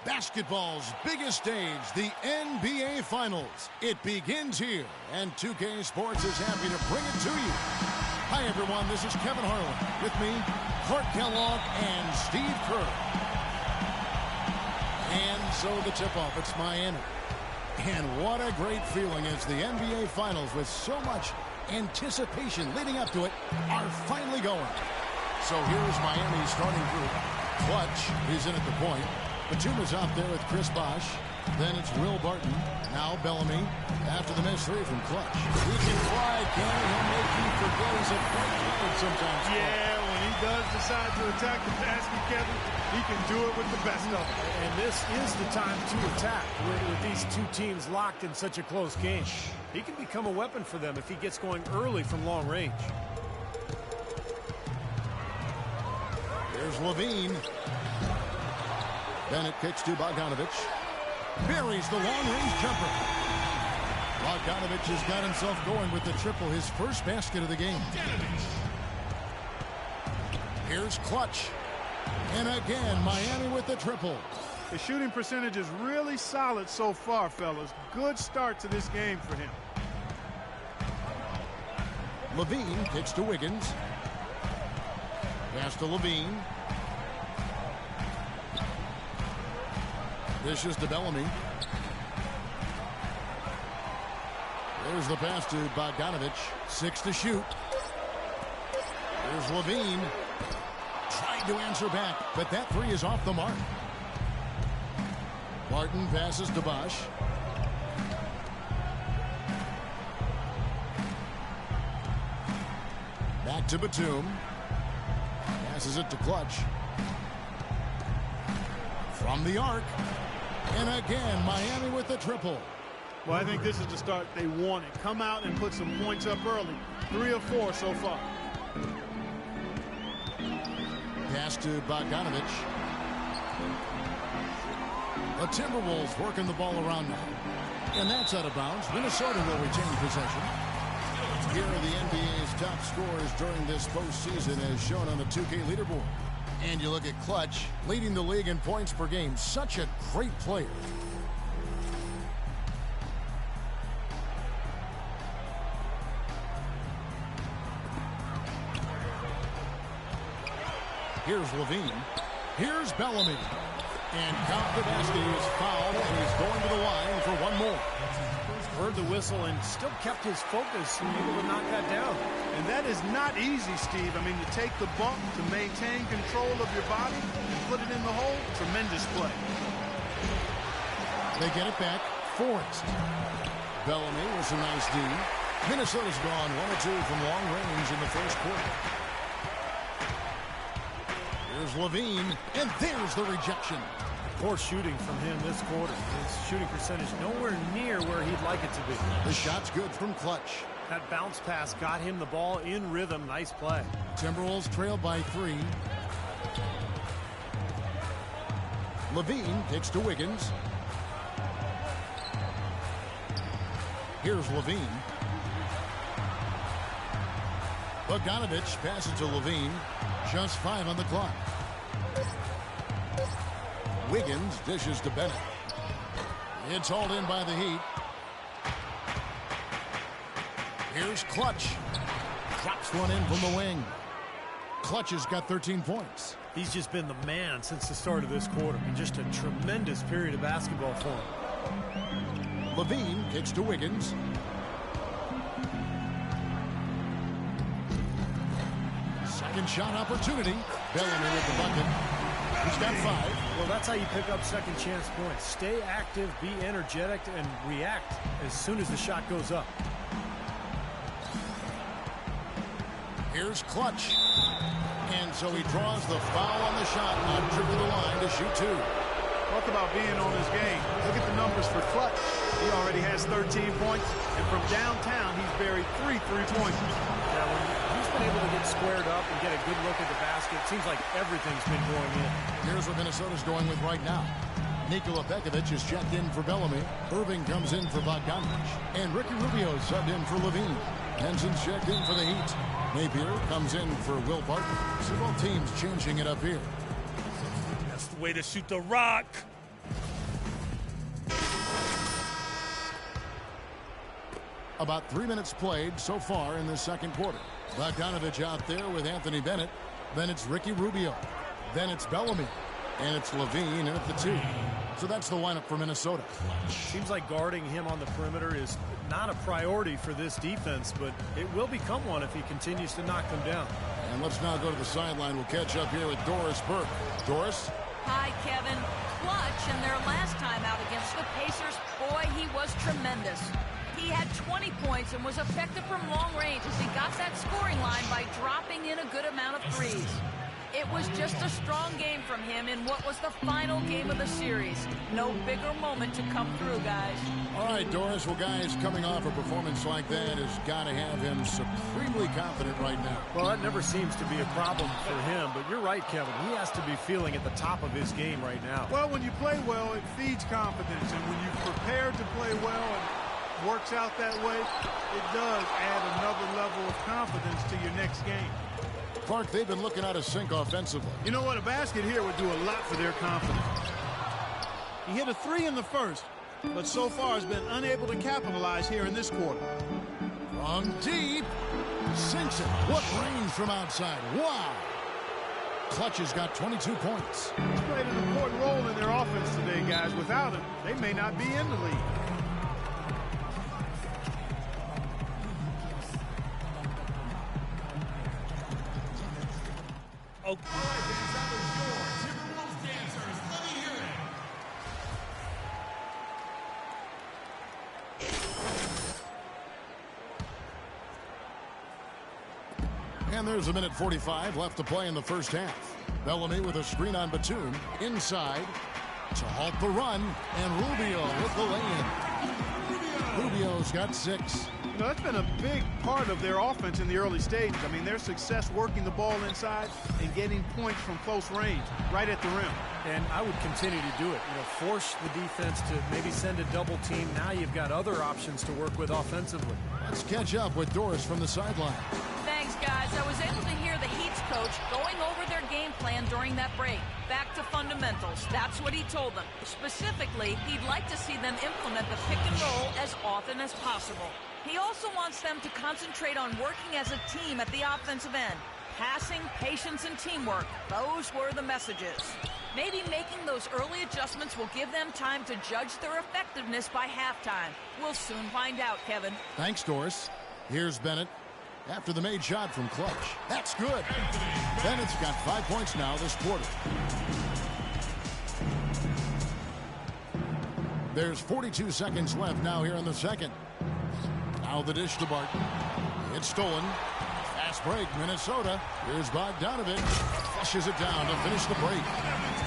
Basketball's biggest stage, the NBA Finals. It begins here, and 2K Sports is happy to bring it to you. Hi, everyone. This is Kevin Harlan. With me, Clark Kellogg and Steve Kerr. And so the tip-off, it's Miami. And what a great feeling as the NBA Finals, with so much anticipation leading up to it, are finally going. So here's Miami's starting group. Clutch is in at the point. Batum is out there with Chris Bosh. Then it's Will Barton. Now Bellamy. After the miss three from Clutch. He can fly, can he? He'll make you forget he's a great player sometimes. Yeah, when he does decide to attack the basket, Kevin, he can do it with the best of them. And this is the time to attack with these two teams locked in such a close game. He can become a weapon for them if he gets going early from long range. Here's Levine. Bennett kicks to Bogdanovic. Buries the long-range jumper. Bogdanovic has got himself going with the triple, his first basket of the game. Here's Clutch. And again, Miami with the triple. The shooting percentage is really solid so far, fellas. Good start to this game for him. Levine kicks to Wiggins. Pass to Levine. Dishes to Bellamy. There's the pass to Bogdanovic. 6 to shoot. There's Levine. Tried to answer back, but that three is off the mark. Barton passes to Bosh. Back to Batum. Passes it to Clutch. From the arc. And again, Miami with the triple. Well, I think this is the start they wanted. Come out and put some points up early. 3 of 4 so far. Pass to Bogdanovic. The Timberwolves working the ball around now. And that's out of bounds. Minnesota will retain possession. Here are the NBA's top scorers during this postseason as shown on the 2K leaderboard. And you look at Clutch, leading the league in points per game. Such a great player. Here's Levine. Here's Bellamy. And count the basket. He is fouled, and he's going to the line for one more. Heard the whistle and still kept his focus and able to knock that down. And that is not easy, Steve. I mean, to take the bump, to maintain control of your body, and put it in the hole, tremendous play. They get it back. Forrest. Bellamy with some nice D. Minnesota's gone 1 of 2 from long range in the first quarter. Here's Levine, and there's the rejection. Poor shooting from him this quarter. His shooting percentage nowhere near where he'd like it to be. The shot's good from Clutch. That bounce pass got him the ball in rhythm. Nice play. Timberwolves trail by 3. Levine kicks to Wiggins. Here's Levine. Bogdanovic passes to Levine. Just 5 on the clock. Wiggins dishes to Bennett. It's hauled in by the Heat. Here's Clutch. Drops one in from the wing. Clutch has got 13 points. He's just been the man since the start of this quarter. And just a tremendous period of basketball for him. Levine kicks to Wiggins. Second shot opportunity. Bellamy with the bucket. He's got 5. Well, that's how you pick up second chance points. Stay active, be energetic, and react as soon as the shot goes up. Here's Clutch. And so he draws the foul on the shot. Now trip to the line to shoot 2. Talk about being on his game. Look at the numbers for Clutch. He already has 13 points. And from downtown, he's buried 3 3-pointers. Yeah, when he's been able to get squared up and get a good look at the basket, it seems like everything's been going in. Here's what Minnesota's going with right now. Nikola Pekovic is checked in for Bellamy. Irving comes in for Bogdanovic. And Ricky Rubio subbed in for Levine. Henson's checked in for the Heat. Napier comes in for Will Barton. So both teams changing it up here. That's the way to shoot the rock. About 3 minutes played so far in the second quarter. Bogdanovich out there with Anthony Bennett. Then it's Ricky Rubio. Then it's Bellamy. And it's Levine in at the 2. So that's the lineup for Minnesota. Seems like guarding him on the perimeter is not a priority for this defense, but it will become one if he continues to knock them down. And let's now go to the sideline. We'll catch up here with Doris Burke. Doris? Hi, Kevin. Clutch in their last time out against the Pacers. Boy, he was tremendous. He had 20 points and was effective from long range as he got that scoring line by dropping in a good amount of threes. It was just a strong game from him in what was the final game of the series. No bigger moment to come through, guys. All right, Doris. Well, guys, coming off a performance like that has got to have him supremely confident right now. Well, that never seems to be a problem for him, but you're right, Kevin. He has to be feeling at the top of his game right now. Well, when you play well, it feeds confidence, and when you've prepared to play well and works out that way, it does add another level of confidence to your next game. Clark, they've been looking out of sync offensively. You know what? A basket here would do a lot for their confidence. He hit a 3 in the first, but so far has been unable to capitalize here in this quarter. From deep, sinks it. What range from outside. Wow. Clutch has got 22 points. He's played an important role in their offense today, guys. Without him, they may not be in the league. Okay. All right, fans, that was your Timberwolves dancers. Let me hear it. And there's a minute 45 left to play in the first half. Bellamy with a screen on Batum. Inside to halt the run. And Rubio with the lay-in. Rubio's got 6. You know, that's been a big part of their offense in the early stages. I mean, their success working the ball inside and getting points from close range, right at the rim. And I would continue to do it. You know, force the defense to maybe send a double team. Now you've got other options to work with offensively. Let's catch up with Doris from the sideline. Thanks, guys. I was able to hear the Heat's coach going over their game plan during that break. Back to fundamentals. That's what he told them. Specifically, he'd like to see them implement the pick and roll as often as possible. He also wants them to concentrate on working as a team at the offensive end. Passing, patience, and teamwork. Those were the messages. Maybe making those early adjustments will give them time to judge their effectiveness by halftime. We'll soon find out, Kevin. Thanks, Doris. Here's Bennett after the made shot from Clutch. That's good. Bennett's got 5 points now this quarter. There's 42 seconds left now here in the second. Now the dish to Barton. It's stolen. Fast break, Minnesota. Here's Bogdanovich. Flushes it down to finish the break.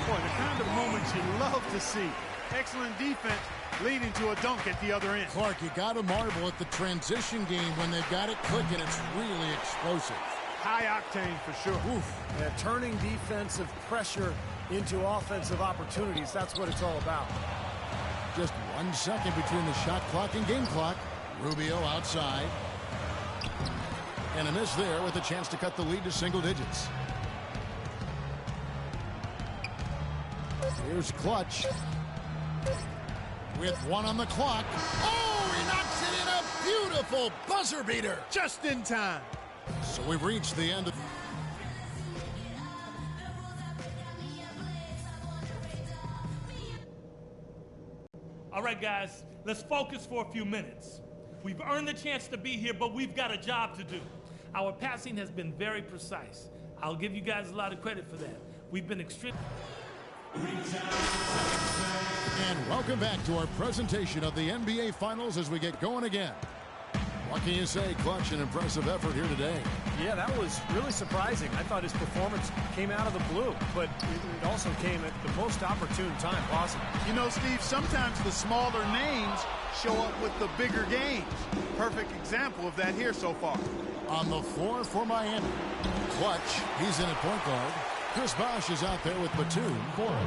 Boy, the kind of moments you love to see. Excellent defense leading to a dunk at the other end. Clark, you got to marvel at the transition game when they've got it clicking. It's really explosive. High octane for sure. Oof. Yeah, turning defensive pressure into offensive opportunities. That's what it's all about. Just 1 second between the shot clock and game clock. Rubio outside. And a miss there with a chance to cut the lead to single digits. Here's Clutch. With 1 on the clock. Oh, he knocks it in a beautiful buzzer beater. Just in time. So we've reached the end of... All right, guys, let's focus for a few minutes. We've earned the chance to be here, but we've got a job to do. Our passing has been very precise. I'll give you guys a lot of credit for that. We've been extremely... And welcome back to our presentation of the NBA Finals as we get going again. What can you say, Clutch? An impressive effort here today. Yeah, that was really surprising. I thought his performance came out of the blue, but it also came at the most opportune time possible. You know, Steve, sometimes the smaller names show up with the bigger games. Perfect example of that here so far. On the floor for Miami. Clutch, he's in at point guard. Chris Bosh is out there with Batum.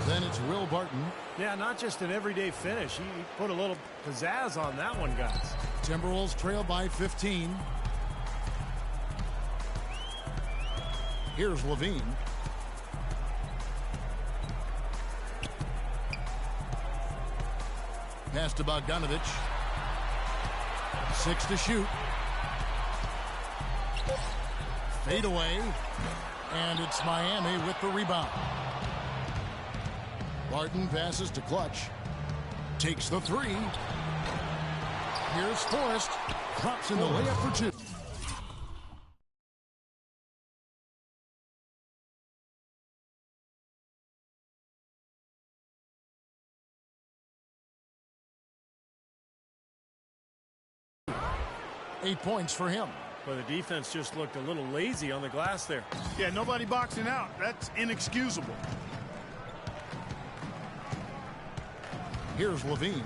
Then it's Will Barton. Yeah, not just an everyday finish. He put a little pizzazz on that one, guys. Timberwolves trail by 15. Here's Levine. Pass to Bogdanovich. 6 to shoot. Fade away. And it's Miami with the rebound. Barton passes to Clutch. Takes the three. Here's Forrest. Drops in the layup for 2. Eight points for him. But the defense just looked a little lazy on the glass there. Yeah, nobody boxing out. That's inexcusable. Here's Levine.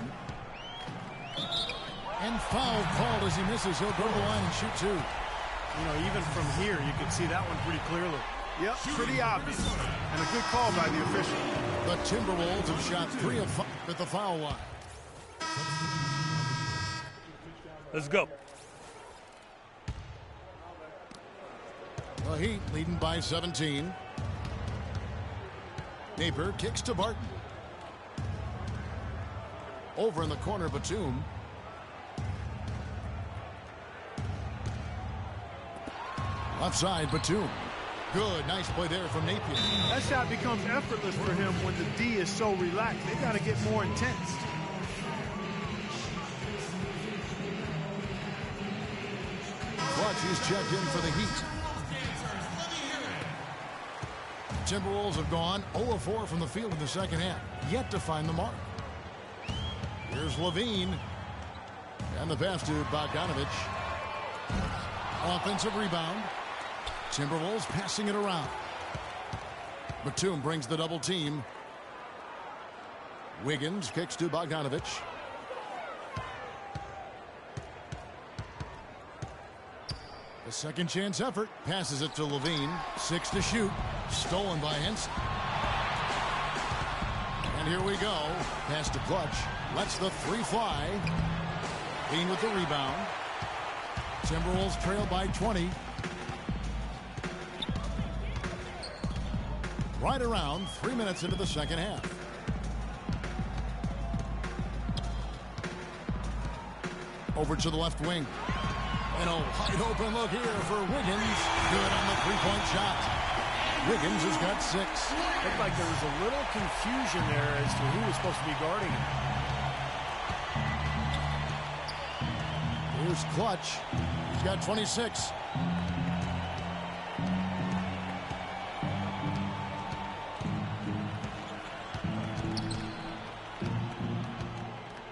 And foul called as he misses. He'll go to the line and shoot 2. You know, even from here, you can see that one pretty clearly. Yep, pretty obvious. And a good call by the official. The Timberwolves have shot 3 of 5 at the foul line. Let's go. The Heat leading by 17. Napier kicks to Barton. Over in the corner, Batum. Left side, Batum. Good, nice play there from Napier. That shot becomes effortless for him when the D is so relaxed. They got to get more intense. Clutch is checked in for the Heat. Timberwolves have gone 0 of 4 from the field in the second half. Yet to find the mark. Here's Levine. And the pass to Bogdanovich. Offensive rebound. Timberwolves passing it around. Batum brings the double team. Wiggins kicks to Bogdanovich. The second chance effort. Passes it to Levine. 6 to shoot. Stolen by Henson. And here we go. Pass to Clutch. Lets the 3 fly. Levine with the rebound. Timberwolves trail by 20. Right around 3 minutes into the second half. Over to the left wing. And a wide open look here for Wiggins. Good on the 3-point shot. Wiggins has got 6. Looked like there was a little confusion there as to who was supposed to be guarding him. Here's Clutch. He's got 26.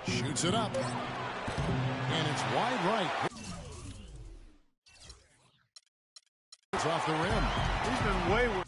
Shoots it up. And it's wide right. It's off the rim. He's been wayward.